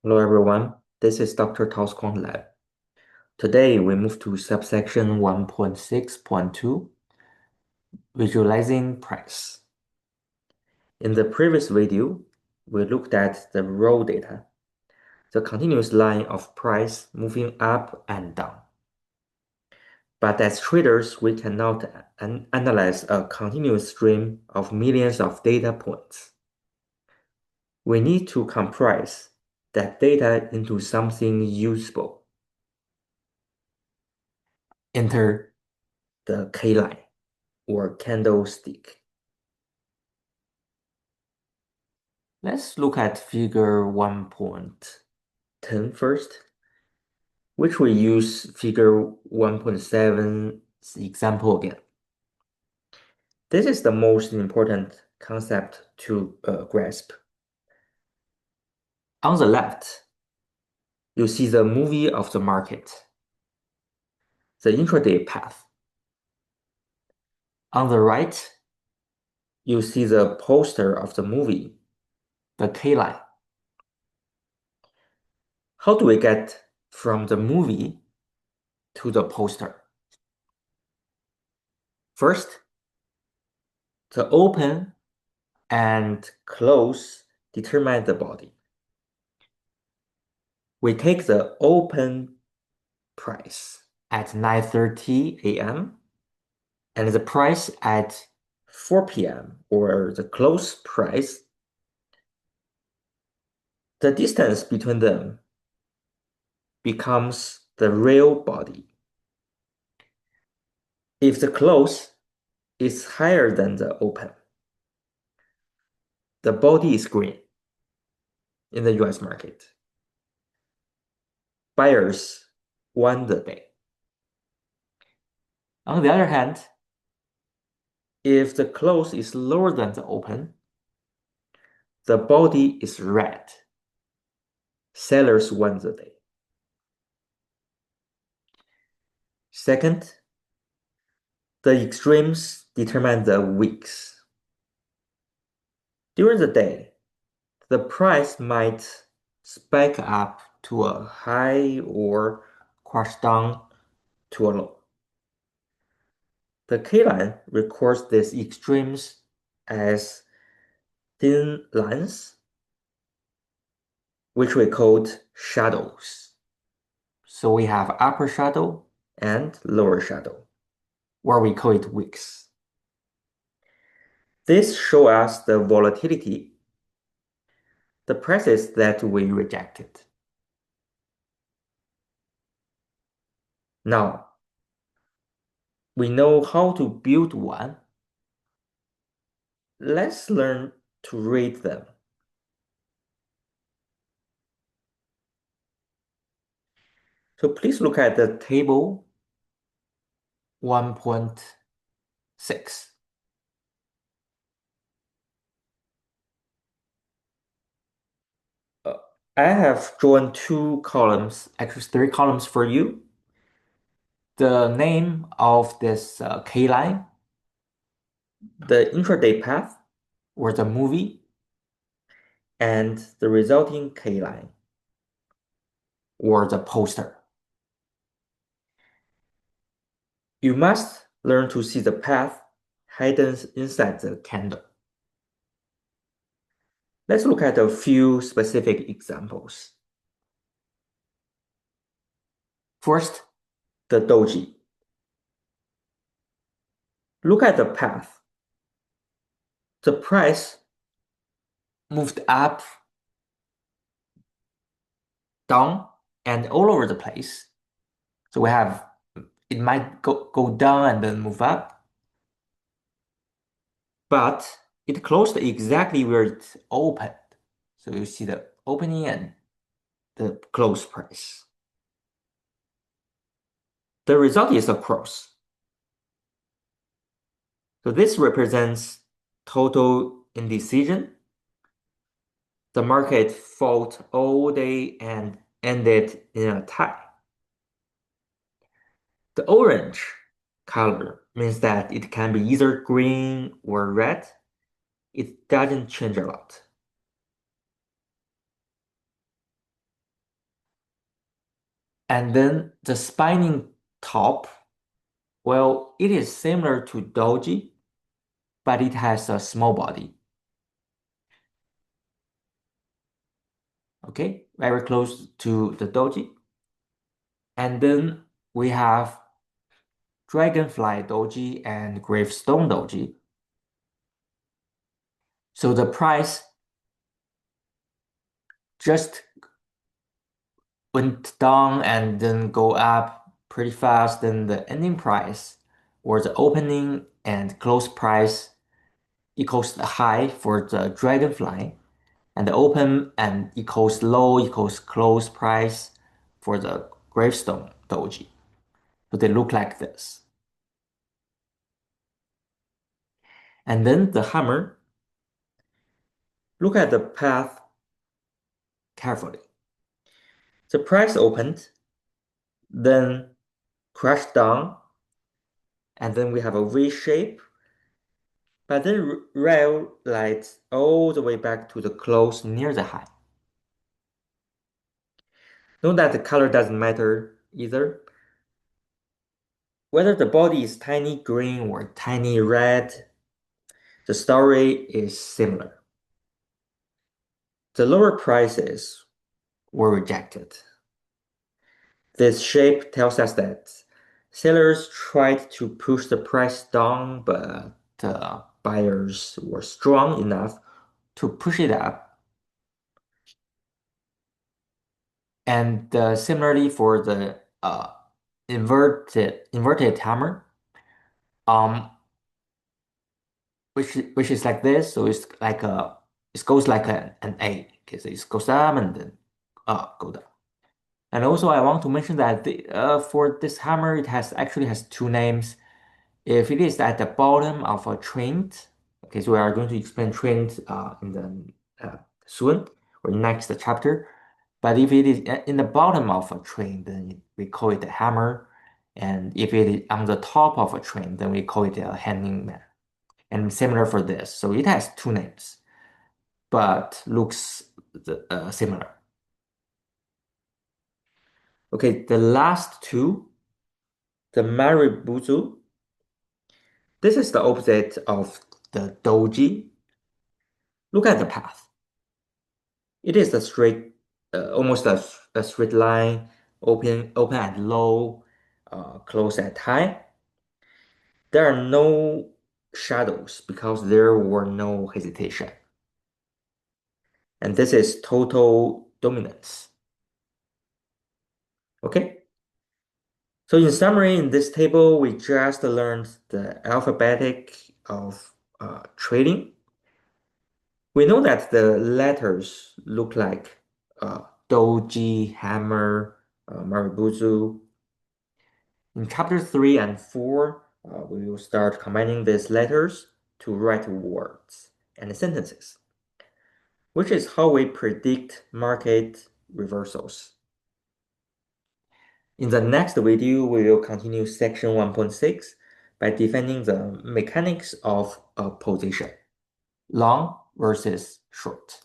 Hello everyone, this is Dr. Tao's Quant Lab. Today we move to subsection 1.6.2, Visualizing Price. In the previous video, we looked at the raw data, the continuous line of price moving up and down. But as traders, we cannot analyze a continuous stream of millions of data points. We need to compress that data into something usable. Enter the K line or candlestick. Let's look at figure 1.10 first, which we use figure 1.7 example again. This is the most important concept to grasp. On the left, you see the movie of the market, the intraday path. On the right, you see the poster of the movie, the K line. How do we get from the movie to the poster? First, the open and close determine the body. We take the open price at 9:30 a.m. and the price at 4 p.m. or the close price. The distance between them becomes the real body. If the close is higher than the open, the body is green in the US market. Buyers won the day. On the other hand, if the close is lower than the open, the body is red. Sellers won the day. Second, the extremes determine the wicks. During the day, the price might spike up to a high or crash down to a low. The K line records these extremes as thin lines, which we called shadows. So we have upper shadow and lower shadow, or we call it wicks. This shows us the volatility, the prices that we rejected. Now, we know how to build one. Let's learn to read them. So please look at the table 1.6. I have drawn two columns, actually three columns for you. The name of this K line, the intraday path, or the movie, and the resulting K line, or the poster. You must learn to see the path hidden inside the candle. Let's look at a few specific examples. First, the Doji. Look at the path. The price moved up, down, and all over the place. So we have, it might go down and then move up, but it closed exactly where it opened. So you see the opening and the close price. The result is a cross. So this represents total indecision. The market fought all day and ended in a tie. The orange color means that it can be either green or red. It doesn't change a lot. And then the spinning top, well, it is similar to Doji, but it has a small body. Okay, very close to the Doji. And then we have Dragonfly Doji and Gravestone Doji. So the price just went down and then go up pretty fast. Then the ending price or the opening and close price equals the high for the Dragonfly, and the open and equals low equals close price for the Gravestone Doji. So they look like this. And then the hammer, look at the path carefully. The price opened, then crashed down, and then we have a V shape, but then rail lights all the way back to the close near the high. Note that the color doesn't matter either. Whether the body is tiny green or tiny red, the story is similar. The lower prices were rejected. This shape tells us that sellers tried to push the price down, but buyers were strong enough to push it up. And similarly for the inverted hammer, um, which is like this, so it's like it goes like an A. Okay, so it goes up and then go down. And also I want to mention that for this hammer, it actually has two names. If it is at the bottom of a trend, okay, so we are going to explain trend in the soon or next chapter. But if it is in the bottom of a trend, then we call it a hammer. And if it is on the top of a trend, then we call it a hanging man. And similar for this. So it has two names, but looks similar. Okay, the last two, the Marubozu. This is the opposite of the Doji. Look at the path. It is a straight, almost a straight line, open at low, close at high. There are no shadows because there were no hesitation. And this is total dominance. Okay? So in summary, in this table, we just learned the alphabetic of trading. We know that the letters look like Doji, Hammer, Marubozu. In chapter 3 and 4, we will start combining these letters to write words and sentences, which is how we predict market reversals. In the next video, we will continue section 1.6 by defining the mechanics of a position, long versus short.